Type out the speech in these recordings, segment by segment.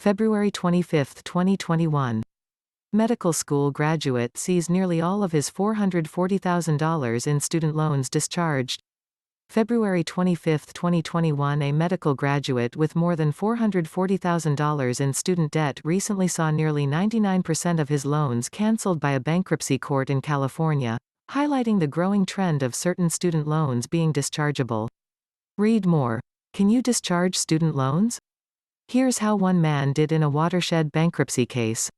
February 25, 2021. Medical school graduate sees nearly all of his $440,000 in student loans discharged. February 25, 2021. A medical graduate with more than $440,000 in student debt recently saw nearly 99% of his loans canceled by a bankruptcy court in California, highlighting the growing trend of certain student loans being dischargeable. Read more. Can you discharge student loans? Here's how one man did in a watershed bankruptcy case.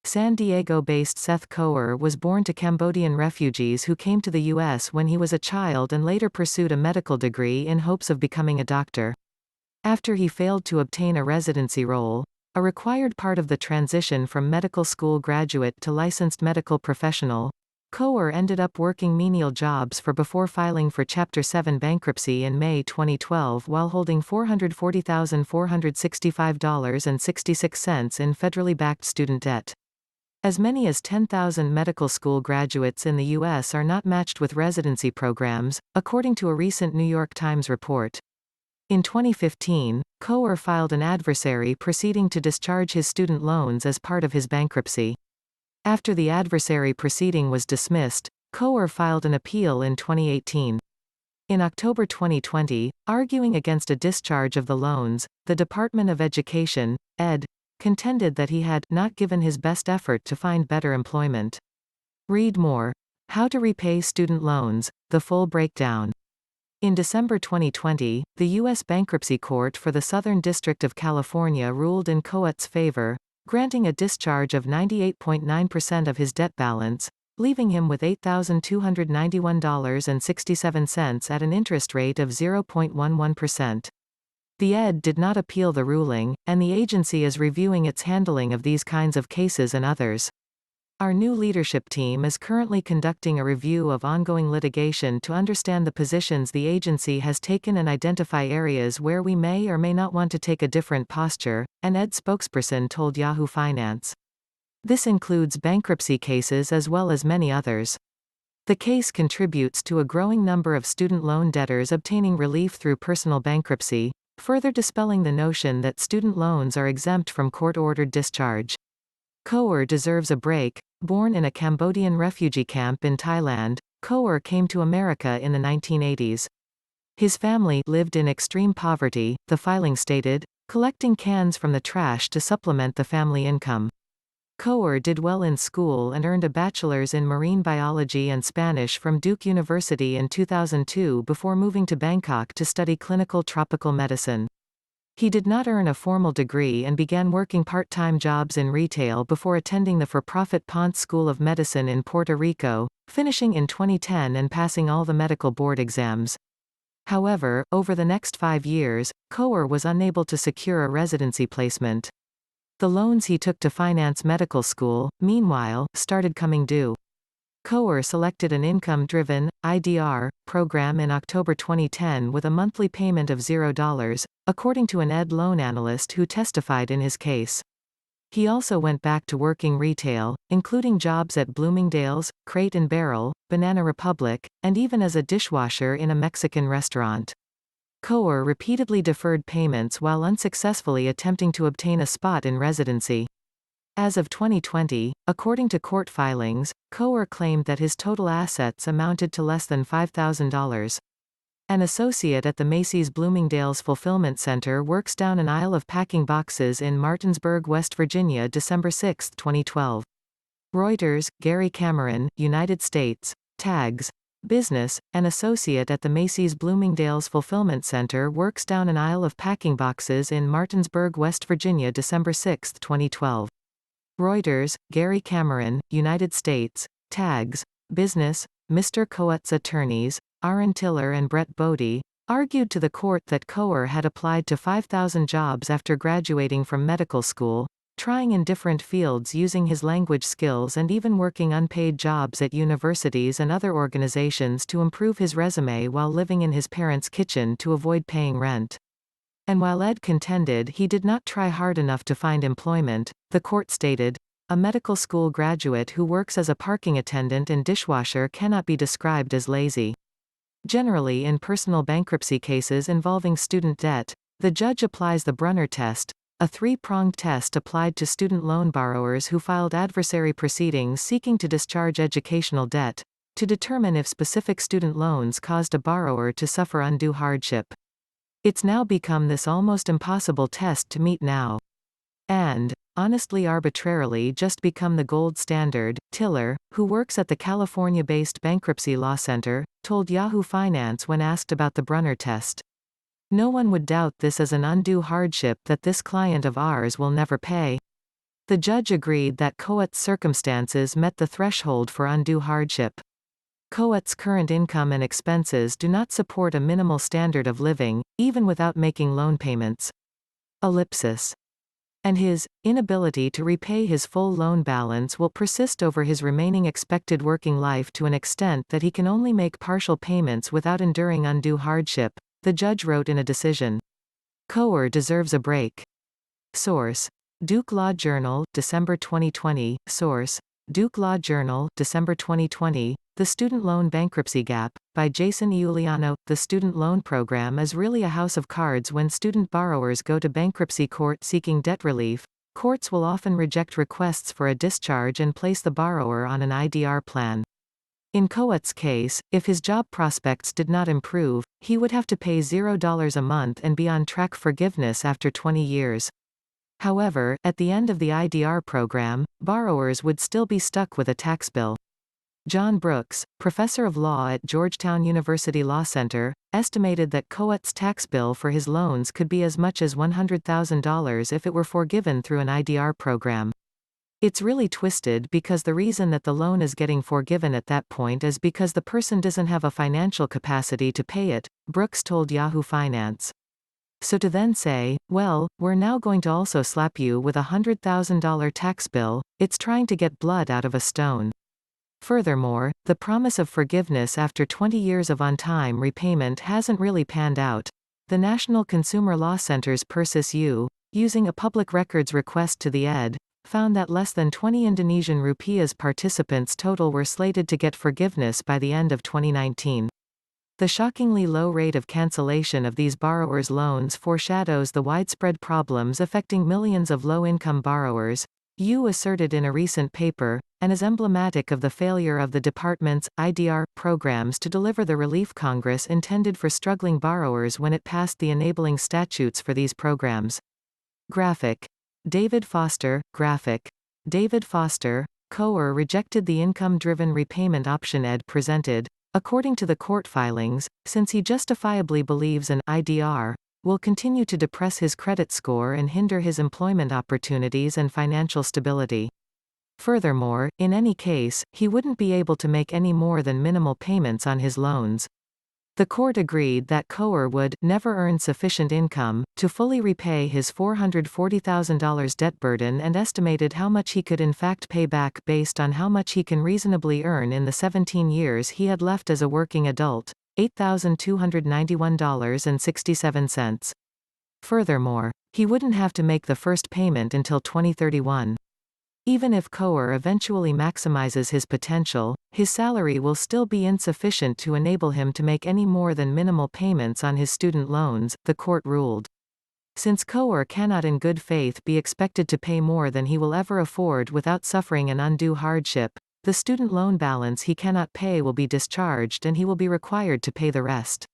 San Diego-based Seth Coer was born to Cambodian refugees who came to the U.S. when he was a child and later pursued a medical degree in hopes of becoming a doctor. After he failed to obtain a residency role, a required part of the transition from medical school graduate to licensed medical professional, Coer ended up working menial jobs before filing for Chapter 7 bankruptcy in May 2012 while holding $440,465.66 in federally backed student debt. As many as 10,000 medical school graduates in the U.S. are not matched with residency programs, according to a recent New York Times report. In 2015, Coer filed an adversary proceeding to discharge his student loans as part of his bankruptcy. After the adversary proceeding was dismissed, Coer filed an appeal in 2018. In October 2020, arguing against a discharge of the loans, the Department of Education, Ed., contended that he had not given his best effort to find better employment. Read more. How to repay student loans, the full breakdown. In December 2020, the U.S. Bankruptcy Court for the Southern District of California ruled in Coet's favor, granting a discharge of 98.9% of his debt balance, leaving him with $8,291.67 at an interest rate of 0.11%. The Ed did not appeal the ruling, and the agency is reviewing its handling of these kinds of cases and others. Our new leadership team is currently conducting a review of ongoing litigation to understand the positions the agency has taken and identify areas where we may or may not want to take a different posture, an Ed spokesperson told Yahoo Finance. This includes bankruptcy cases as well as many others. The case contributes to a growing number of student loan debtors obtaining relief through personal bankruptcy, further dispelling the notion that student loans are exempt from court-ordered discharge. Coer deserves a break. Born in a Cambodian refugee camp in Thailand, Coer came to America in the 1980s. His family lived in extreme poverty, the filing stated, collecting cans from the trash to supplement the family income. Coer did well in school and earned a bachelor's in marine biology and Spanish from Duke University in 2002 before moving to Bangkok to study clinical tropical medicine. He did not earn a formal degree and began working part-time jobs in retail before attending the for-profit Ponce School of Medicine in Puerto Rico, finishing in 2010 and passing all the medical board exams. However, over the next 5 years, Coer was unable to secure a residency placement. The loans he took to finance medical school, meanwhile, started coming due. Coer selected an income-driven, IDR, program in October 2010 with a monthly payment of $0, according to an Ed loan analyst who testified in his case. He also went back to working retail, including jobs at Bloomingdale's, Crate and Barrel, Banana Republic, and even as a dishwasher in a Mexican restaurant. Coer repeatedly deferred payments while unsuccessfully attempting to obtain a spot in residency. As of 2020, according to court filings, Coer claimed that his total assets amounted to less than $5,000. An associate at the Macy's Bloomingdale's Fulfillment Center works down an aisle of packing boxes in Martinsburg, West Virginia, December 6, 2012. Reuters, Gary Cameron, United States, tags. Business, an associate at the Macy's Bloomingdale's Fulfillment Center works down an aisle of packing boxes in Martinsburg, West Virginia, December 6, 2012. Reuters, Gary Cameron, United States, tags. Business, Mr. Coet's attorneys, Aaron Tiller and Brett Bodie, argued to the court that Coer had applied to 5,000 jobs after graduating from medical school, trying in different fields using his language skills and even working unpaid jobs at universities and other organizations to improve his resume while living in his parents' kitchen to avoid paying rent. And while Ed contended he did not try hard enough to find employment, the court stated, a medical school graduate who works as a parking attendant and dishwasher cannot be described as lazy. Generally, in personal bankruptcy cases involving student debt, the judge applies the Brunner test, a three-pronged test applied to student loan borrowers who filed adversary proceedings seeking to discharge educational debt, to determine if specific student loans caused a borrower to suffer undue hardship. It's now become this almost impossible test to meet now. And, honestly arbitrarily just become the gold standard. Tiller, who works at the California-based Bankruptcy Law Center, told Yahoo Finance when asked about the Brunner test. No one would doubt this as an undue hardship that this client of ours will never pay. The judge agreed that Coat's circumstances met the threshold for undue hardship. Coat's current income and expenses do not support a minimal standard of living, even without making loan payments. Ellipsis. And his inability to repay his full loan balance will persist over his remaining expected working life to an extent that he can only make partial payments without enduring undue hardship, the judge wrote in a decision. Coer deserves a break. Source: Duke Law Journal, December 2020. Source: Duke Law Journal, December 2020. The Student Loan Bankruptcy Gap, by Jason Iuliano. The student loan program is really a house of cards. When student borrowers go to bankruptcy court seeking debt relief, courts will often reject requests for a discharge and place the borrower on an IDR plan. In Coat's case, if his job prospects did not improve, he would have to pay $0 a month and be on track for forgiveness after 20 years. However, at the end of the IDR program, borrowers would still be stuck with a tax bill. John Brooks, professor of law at Georgetown University Law Center, estimated that Coat's tax bill for his loans could be as much as $100,000 if it were forgiven through an IDR program. It's really twisted because the reason that the loan is getting forgiven at that point is because the person doesn't have a financial capacity to pay it, Brooks told Yahoo Finance. So to then say, well, we're now going to also slap you with a $100,000 tax bill, it's trying to get blood out of a stone. Furthermore, the promise of forgiveness after 20 years of on-time repayment hasn't really panned out. The National Consumer Law Center's Persis U, using a public records request to the ED, found that less than 20 Indonesian rupiahs participants total were slated to get forgiveness by the end of 2019. The shockingly low rate of cancellation of these borrowers' loans foreshadows the widespread problems affecting millions of low-income borrowers, Yu asserted in a recent paper, and is emblematic of the failure of the department's IDR programs to deliver the relief Congress intended for struggling borrowers when it passed the enabling statutes for these programs. Graphic. David Foster, graphic. David Foster, Coer rejected the income-driven repayment option ED presented, according to the court filings, since he justifiably believes an IDR will continue to depress his credit score and hinder his employment opportunities and financial stability. Furthermore, in any case, he wouldn't be able to make any more than minimal payments on his loans. The court agreed that Coer would never earn sufficient income to fully repay his $440,000 debt burden and estimated how much he could in fact pay back based on how much he can reasonably earn in the 17 years he had left as a working adult, $8,291.67. Furthermore, he wouldn't have to make the first payment until 2031. Even if Coer eventually maximizes his potential, his salary will still be insufficient to enable him to make any more than minimal payments on his student loans, the court ruled. Since Coer cannot in good faith be expected to pay more than he will ever afford without suffering an undue hardship, the student loan balance he cannot pay will be discharged and he will be required to pay the rest.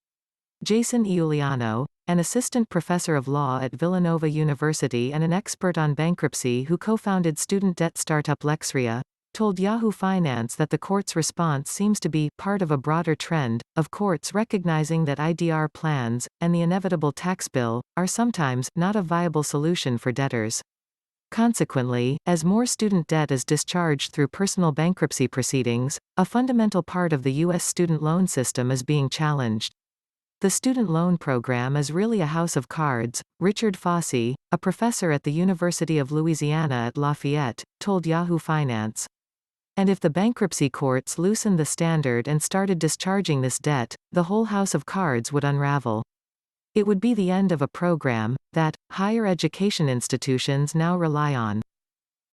Jason Iuliano, an assistant professor of law at Villanova University and an expert on bankruptcy who co-founded student debt startup Lexria, told Yahoo Finance that the court's response seems to be part of a broader trend of courts recognizing that IDR plans, and the inevitable tax bill, are sometimes not a viable solution for debtors. Consequently, as more student debt is discharged through personal bankruptcy proceedings, a fundamental part of the U.S. student loan system is being challenged. The student loan program is really a house of cards, Richard Fossey, a professor at the University of Louisiana at Lafayette, told Yahoo Finance. And if the bankruptcy courts loosened the standard and started discharging this debt, the whole house of cards would unravel. It would be the end of a program that higher education institutions now rely on.